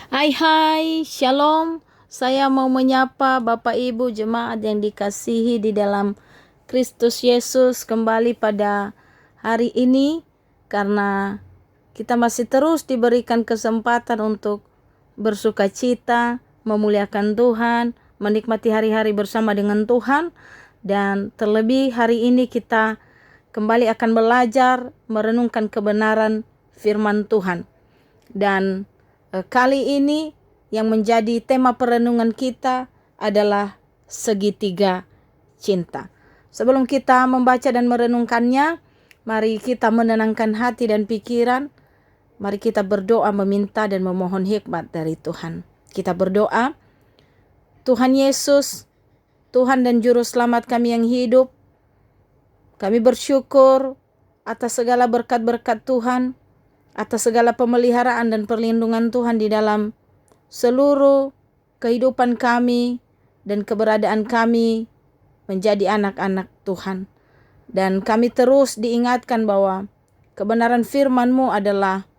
Hai, Shalom. Saya mau menyapa Bapak Ibu jemaat yang dikasihi di dalam Kristus Yesus kembali pada hari ini, karena kita masih terus diberikan kesempatan untuk bersukacita, memuliakan Tuhan, menikmati hari-hari bersama dengan Tuhan, dan terlebih hari ini kita kembali akan belajar merenungkan kebenaran firman Tuhan. Dan kali ini yang menjadi tema perenungan kita adalah segitiga cinta. Sebelum kita membaca dan merenungkannya, mari kita menenangkan hati dan pikiran. Mari kita berdoa meminta dan memohon hikmat dari Tuhan. Kita berdoa. Tuhan Yesus, Tuhan dan Juru Selamat kami yang hidup, kami bersyukur atas segala berkat-berkat Tuhan, atas segala pemeliharaan dan perlindungan Tuhan di dalam seluruh kehidupan kami dan keberadaan kami menjadi anak-anak Tuhan. Dan kami terus diingatkan bahwa kebenaran firman-Mu adalah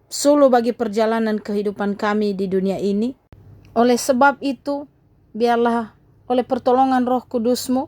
suluh bagi perjalanan kehidupan kami di dunia ini. Oleh sebab itu, biarlah oleh pertolongan Roh Kudus-Mu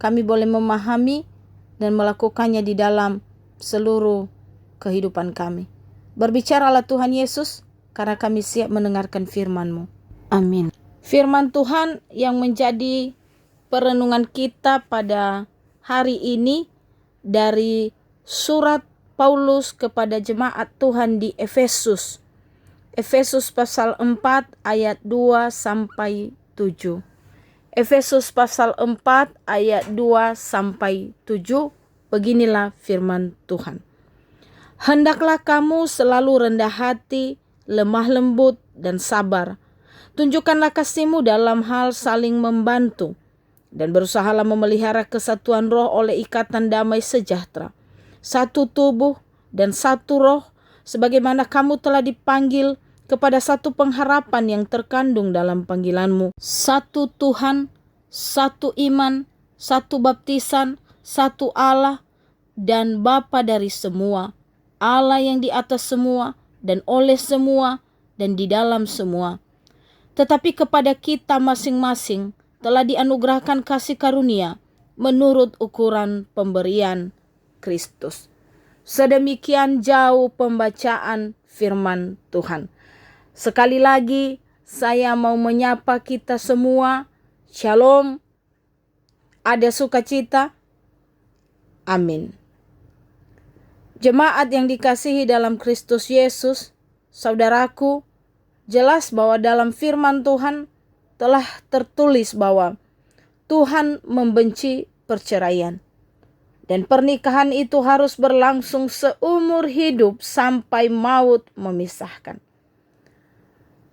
kami boleh memahami dan melakukannya di dalam seluruh kehidupan kami. Berbicaralah Tuhan Yesus, karena kami siap mendengarkan firman-Mu. Amin. Firman Tuhan yang menjadi perenungan kita pada hari ini dari surat Paulus kepada jemaat Tuhan di Efesus. Efesus pasal 4 ayat 2 sampai 7. Efesus pasal 4 ayat 2 sampai 7. Beginilah firman Tuhan. Hendaklah kamu selalu rendah hati, lemah lembut, dan sabar. Tunjukkanlah kasih-Mu dalam hal saling membantu, dan berusahalah memelihara kesatuan roh oleh ikatan damai sejahtera. Satu tubuh dan satu roh, sebagaimana kamu telah dipanggil kepada satu pengharapan yang terkandung dalam panggilan-Mu. Satu Tuhan, satu iman, satu baptisan, satu Allah dan Bapa dari semua, Allah yang di atas semua dan oleh semua dan di dalam semua. Tetapi kepada kita masing-masing telah dianugerahkan kasih karunia menurut ukuran pemberian Kristus. Sedemikian jauh pembacaan firman Tuhan. Sekali lagi saya mau menyapa kita semua. Shalom. Ada sukacita. Amin. Jemaat yang dikasihi dalam Kristus Yesus, saudaraku, jelas bahwa dalam firman Tuhan telah tertulis bahwa Tuhan membenci perceraian. Dan pernikahan itu harus berlangsung seumur hidup sampai maut memisahkan.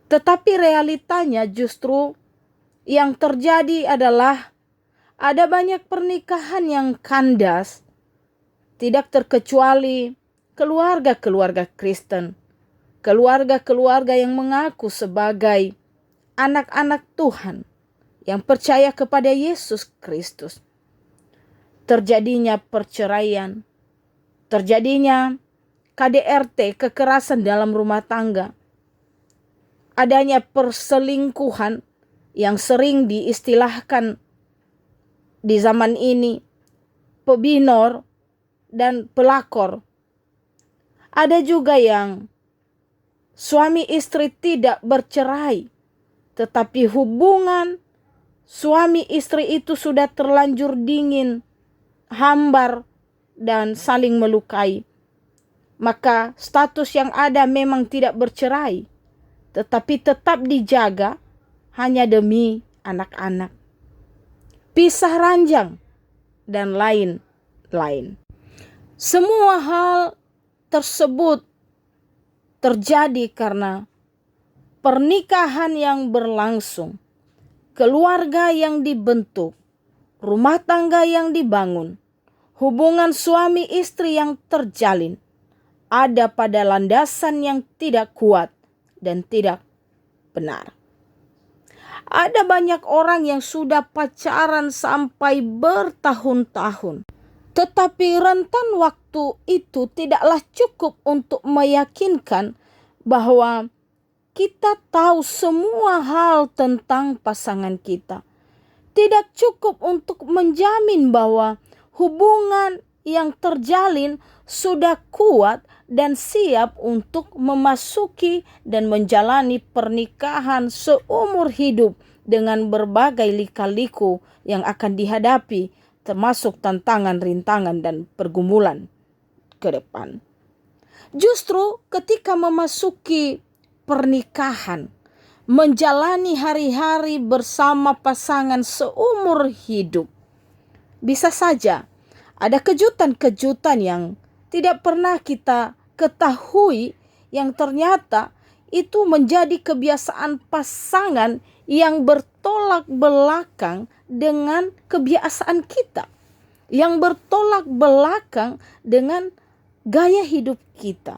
Tetapi realitanya justru yang terjadi adalah ada banyak pernikahan yang kandas, tidak terkecuali keluarga-keluarga Kristen, keluarga-keluarga yang mengaku sebagai anak-anak Tuhan yang percaya kepada Yesus Kristus. Terjadinya perceraian, terjadinya KDRT, kekerasan dalam rumah tangga, adanya perselingkuhan yang sering diistilahkan di zaman ini pebinor dan pelakor. Ada juga yang suami istri tidak bercerai, tetapi hubungan suami istri itu sudah terlanjur dingin, hambar, dan saling melukai. Maka status yang ada memang tidak bercerai, tetapi tetap dijaga hanya demi anak-anak. Pisah ranjang, dan lain-lain. Semua hal tersebut terjadi karena pernikahan yang berlangsung, keluarga yang dibentuk, rumah tangga yang dibangun, hubungan suami istri yang terjalin, ada pada landasan yang tidak kuat dan tidak benar. Ada banyak orang yang sudah pacaran sampai bertahun-tahun, tetapi rentan waktu itu tidaklah cukup untuk meyakinkan bahwa kita tahu semua hal tentang pasangan kita, tidak cukup untuk menjamin bahwa hubungan yang terjalin sudah kuat dan siap untuk memasuki dan menjalani pernikahan seumur hidup dengan berbagai lika-liku yang akan dihadapi, termasuk tantangan, rintangan, dan pergumulan ke depan. Justru ketika memasuki pernikahan, menjalani hari-hari bersama pasangan seumur hidup, bisa saja ada kejutan-kejutan yang tidak pernah kita ketahui yang ternyata itu menjadi kebiasaan pasangan yang bertolak belakang dengan kebiasaan kita, yang bertolak belakang dengan gaya hidup kita.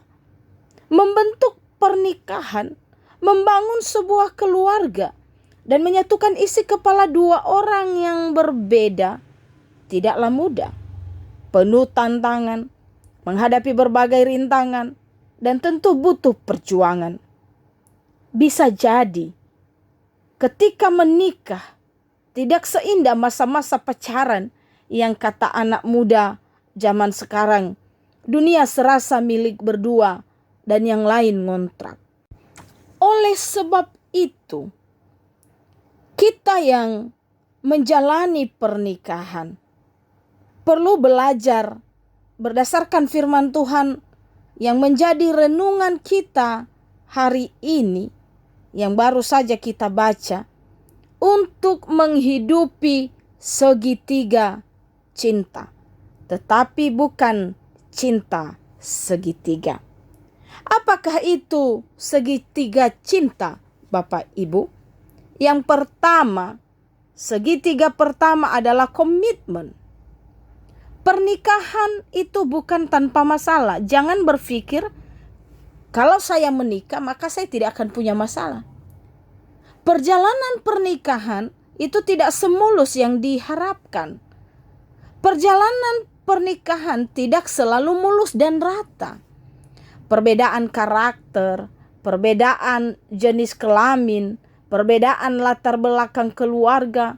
Membentuk pernikahan, membangun sebuah keluarga, dan menyatukan isi kepala dua orang yang berbeda tidaklah mudah. Penuh tantangan, menghadapi berbagai rintangan, dan tentu butuh perjuangan. Bisa jadi ketika menikah tidak seindah masa-masa pacaran yang kata anak muda zaman sekarang, dunia serasa milik berdua dan yang lain ngontrak. Oleh sebab itu, kita yang menjalani pernikahan perlu belajar berdasarkan firman Tuhan yang menjadi renungan kita hari ini, yang baru saja kita baca, untuk menghidupi segitiga cinta, tetapi bukan cinta segitiga. Apakah itu segitiga cinta, Bapak Ibu? Yang pertama, segitiga pertama adalah komitmen. Pernikahan itu bukan tanpa masalah. Jangan berpikir kalau saya menikah maka saya tidak akan punya masalah. Perjalanan pernikahan itu tidak semulus yang diharapkan. Perjalanan pernikahan tidak selalu mulus dan rata. Perbedaan karakter, perbedaan jenis kelamin, perbedaan latar belakang keluarga,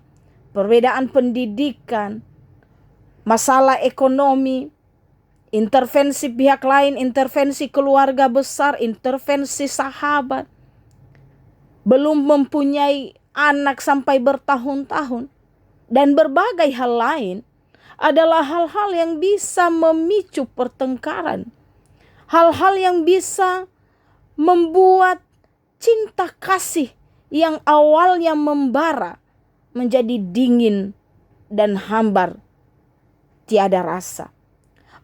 perbedaan pendidikan, masalah ekonomi, intervensi pihak lain, intervensi keluarga besar, intervensi sahabat, belum mempunyai anak sampai bertahun-tahun, dan berbagai hal lain adalah hal-hal yang bisa memicu pertengkaran. Hal-hal yang bisa membuat cinta kasih yang awalnya membara menjadi dingin dan hambar, tiada rasa.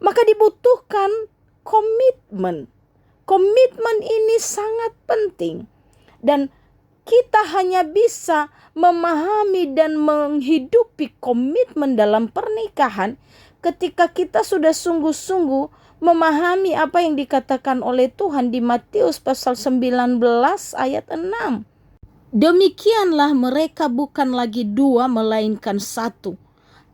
Maka dibutuhkan komitmen. Komitmen ini sangat penting. Dan kita hanya bisa memahami dan menghidupi komitmen dalam pernikahan ketika kita sudah sungguh-sungguh memahami apa yang dikatakan oleh Tuhan di Matius pasal 19 ayat 6. Demikianlah mereka bukan lagi dua melainkan satu.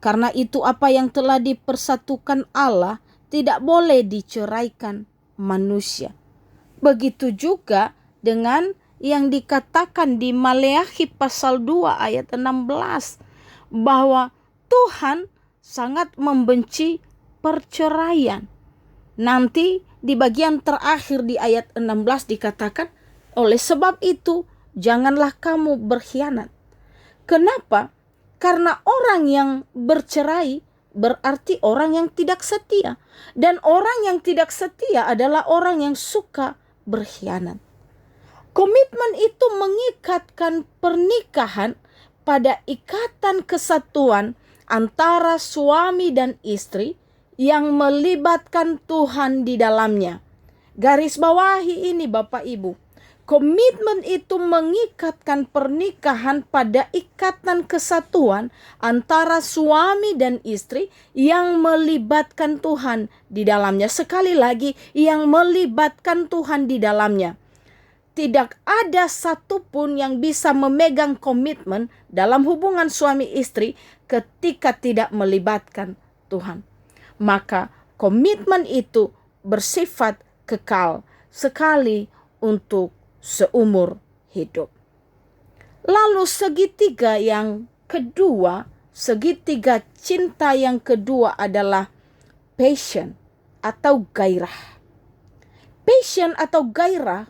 Karena itu apa yang telah dipersatukan Allah tidak boleh diceraikan manusia. Begitu juga dengan yang dikatakan di Maleakhi pasal 2 ayat 16. Bahwa Tuhan sangat membenci perceraian. Nanti di bagian terakhir di ayat 16 dikatakan, oleh sebab itu janganlah kamu berkhianat. Kenapa? Karena orang yang bercerai berarti orang yang tidak setia. Dan orang yang tidak setia adalah orang yang suka berkhianat. Komitmen itu mengikatkan pernikahan pada ikatan kesatuan antara suami dan istri yang melibatkan Tuhan di dalamnya. Garis bawahi ini Bapak Ibu. Komitmen itu mengikatkan pernikahan pada ikatan kesatuan antara suami dan istri yang melibatkan Tuhan di dalamnya. Sekali lagi, yang melibatkan Tuhan di dalamnya. Tidak ada satupun yang bisa memegang komitmen dalam hubungan suami istri ketika tidak melibatkan Tuhan. Maka komitmen itu bersifat kekal sekali untuk seumur hidup. Lalu segitiga yang kedua, segitiga cinta yang kedua adalah passion atau gairah. Passion atau gairah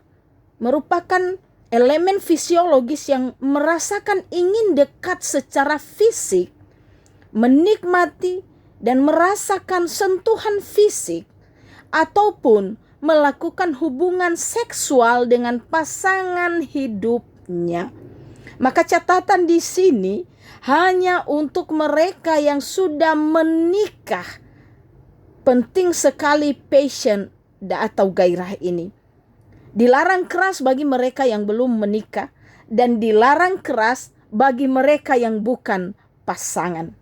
merupakan elemen fisiologis yang merasakan ingin dekat secara fisik, menikmati dan merasakan sentuhan fisik, ataupun melakukan hubungan seksual dengan pasangan hidupnya. Maka catatan di sini hanya untuk mereka yang sudah menikah. Penting sekali passion atau gairah ini. Dilarang keras bagi mereka yang belum menikah dan dilarang keras bagi mereka yang bukan pasangan.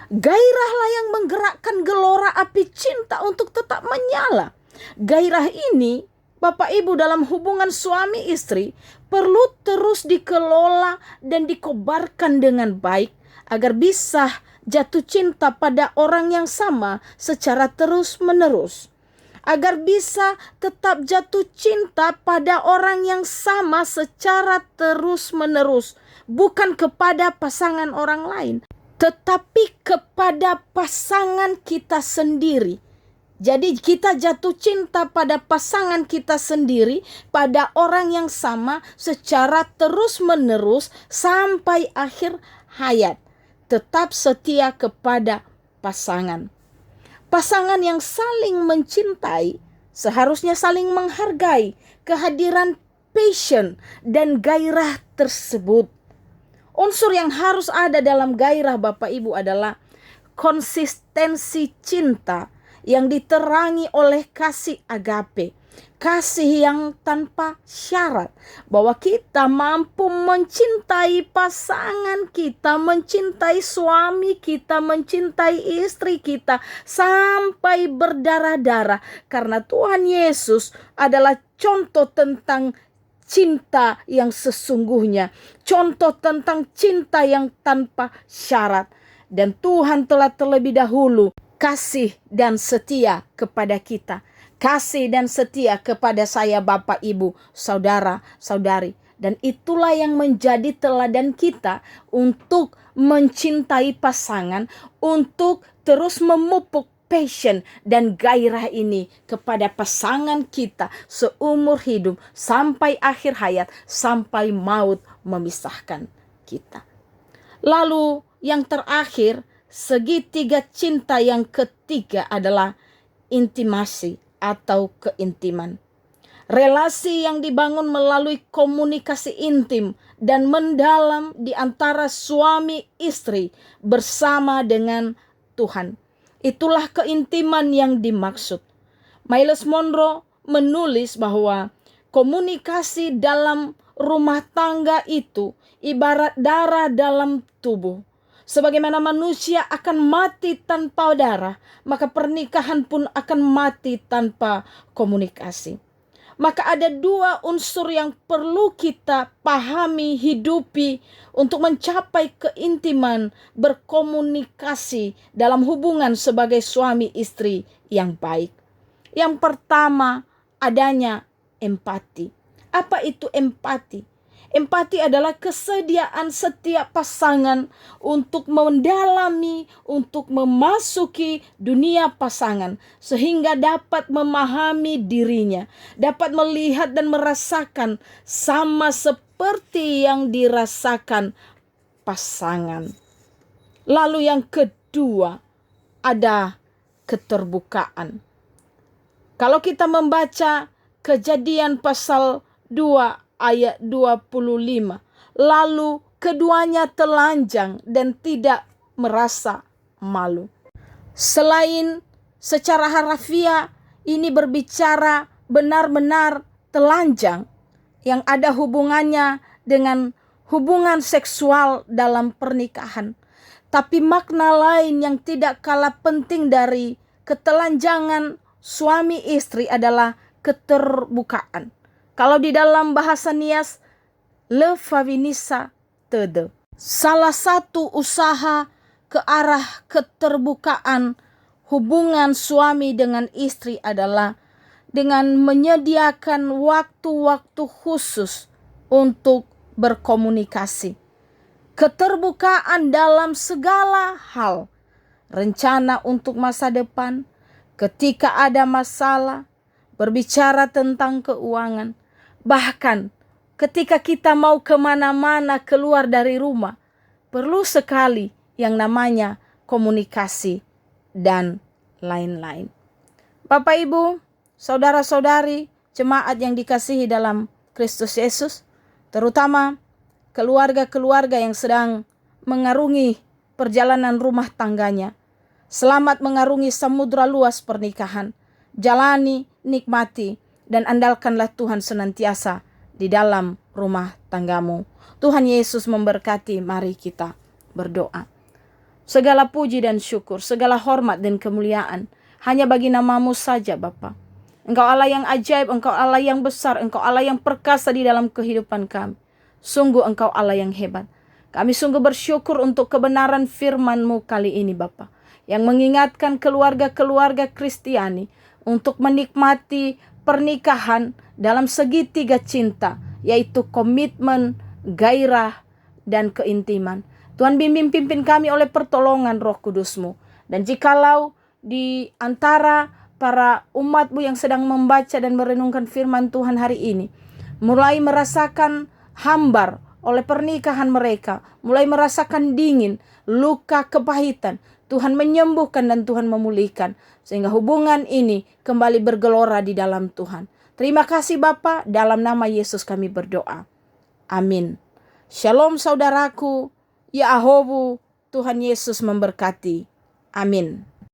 Gairahlah yang menggerakkan gelora api cinta untuk tetap menyala. Gairah ini, Bapak Ibu, dalam hubungan suami istri perlu terus dikelola dan dikobarkan dengan baik agar bisa jatuh cinta pada orang yang sama secara terus-menerus. Agar bisa tetap jatuh cinta pada orang yang sama secara terus-menerus. Bukan kepada pasangan orang lain, tetapi kepada pasangan kita sendiri. Jadi kita jatuh cinta pada pasangan kita sendiri, pada orang yang sama secara terus-menerus sampai akhir hayat. Tetap setia kepada pasangan. Pasangan yang saling mencintai seharusnya saling menghargai kehadiran passion dan gairah tersebut. Unsur yang harus ada dalam gairah Bapak Ibu adalah konsistensi cinta yang diterangi oleh kasih agape, kasih yang tanpa syarat, bahwa kita mampu mencintai pasangan kita, mencintai suami kita, mencintai istri kita sampai berdarah-darah, karena Tuhan Yesus adalah contoh tentang cinta yang sesungguhnya, contoh tentang cinta yang tanpa syarat. Dan Tuhan telah terlebih dahulu kasih dan setia kepada kita, kasih dan setia kepada saya, Bapak, Ibu, saudara, saudari. Dan itulah yang menjadi teladan kita untuk mencintai pasangan, untuk terus memupuk passion dan gairah ini kepada pasangan kita seumur hidup sampai akhir hayat, sampai maut memisahkan kita. Lalu yang terakhir, segitiga cinta yang ketiga adalah intimasi atau keintiman. Relasi yang dibangun melalui komunikasi intim dan mendalam di antara suami istri bersama dengan Tuhan. Itulah keintiman yang dimaksud. Myles Munroe menulis bahwa komunikasi dalam rumah tangga itu ibarat darah dalam tubuh. Sebagaimana manusia akan mati tanpa darah, maka pernikahan pun akan mati tanpa komunikasi. Maka ada dua unsur yang perlu kita pahami, hidupi untuk mencapai keintiman berkomunikasi dalam hubungan sebagai suami istri yang baik. Yang pertama, adanya empati. Apa itu empati? Empati adalah kesediaan setiap pasangan untuk mendalami, untuk memasuki dunia pasangan, sehingga dapat memahami dirinya, dapat melihat dan merasakan sama seperti yang dirasakan pasangan. Lalu yang kedua, ada keterbukaan. Kalau kita membaca Kejadian pasal 2 ayat 25. Lalu keduanya telanjang dan tidak merasa malu. Selain secara harafiah ini berbicara benar-benar telanjang yang ada hubungannya dengan hubungan seksual dalam pernikahan. Tapi makna lain yang tidak kalah penting dari ketelanjangan suami istri adalah keterbukaan. Kalau di dalam bahasa Nias, le favinisa tede. Salah satu usaha ke arah keterbukaan hubungan suami dengan istri adalah dengan menyediakan waktu-waktu khusus untuk berkomunikasi. Keterbukaan dalam segala hal, rencana untuk masa depan, ketika ada masalah, berbicara tentang keuangan, bahkan ketika kita mau kemana-mana keluar dari rumah, perlu sekali yang namanya komunikasi dan lain-lain. Bapak, Ibu, saudara-saudari, jemaat yang dikasihi dalam Kristus Yesus, terutama keluarga-keluarga yang sedang mengarungi perjalanan rumah tangganya. Selamat mengarungi samudra luas pernikahan. Jalani, nikmati, dan andalkanlah Tuhan senantiasa di dalam rumah tanggamu. Tuhan Yesus memberkati. Mari kita berdoa. Segala puji dan syukur, segala hormat dan kemuliaan hanya bagi nama-Mu saja, Bapa. Engkau Allah yang ajaib, Engkau Allah yang besar, Engkau Allah yang perkasa di dalam kehidupan kami. Sungguh Engkau Allah yang hebat. Kami sungguh bersyukur untuk kebenaran firman-Mu kali ini, Bapa, yang mengingatkan keluarga-keluarga Kristiani untuk menikmati pernikahan dalam segitiga cinta, yaitu komitmen, gairah, dan keintiman. Tuhan, bimbing pimpin kami oleh pertolongan Roh Kudus-Mu. Dan jikalau di antara para umat-Mu yang sedang membaca dan merenungkan firman Tuhan hari ini, mulai merasakan hambar oleh pernikahan mereka, mulai merasakan dingin, luka, kepahitan, Tuhan menyembuhkan dan Tuhan memulihkan, sehingga hubungan ini kembali bergelora di dalam Tuhan. Terima kasih Bapa, dalam nama Yesus kami berdoa. Amin. Shalom saudaraku, ya Ahobu, Tuhan Yesus memberkati. Amin.